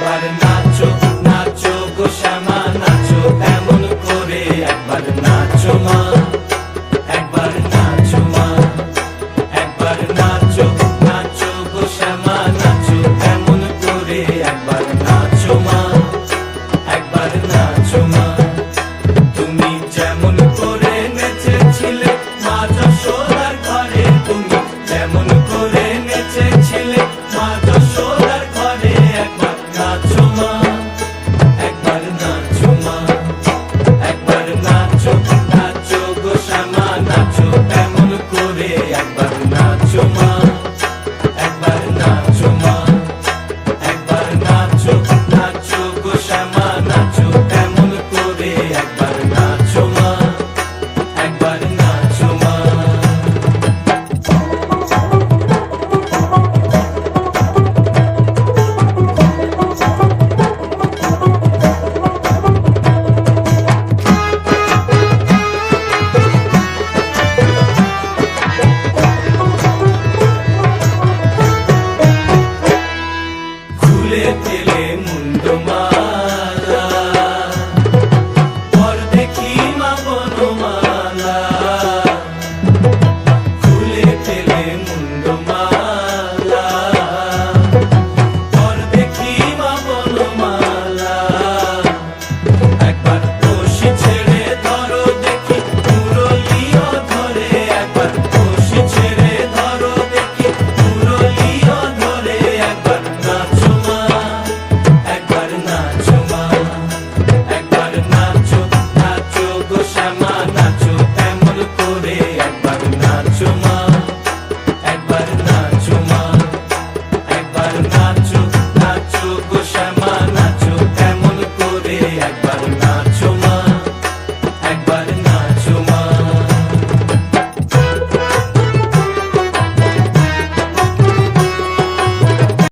একবার নাচো নাচো গো শ্যামা নাচো এমন করে একবার নাচো মা একবার নাচো মা একবার নাচো নাচো গো শ্যামা নাচো এমন করে একবার নাচো মা একবার নাচো মা তুমি যেমন করে নেচেছিলে মা যশোদার ঘরে তুমি যেমন করে নেচেছিলে মা যশোদার ঘরে একবার নাচো মা একবার নাচো মা একবার নাচো নাচো গো শ্যামা নাচো এমন করে একবার নাচো মা একবার নাচো মা একবার নাচো নাচো গো শ্যামা নাচো এমন করে একবার নাচো মা একবার নাচো মা খুলে ফেলে মুন্ড মা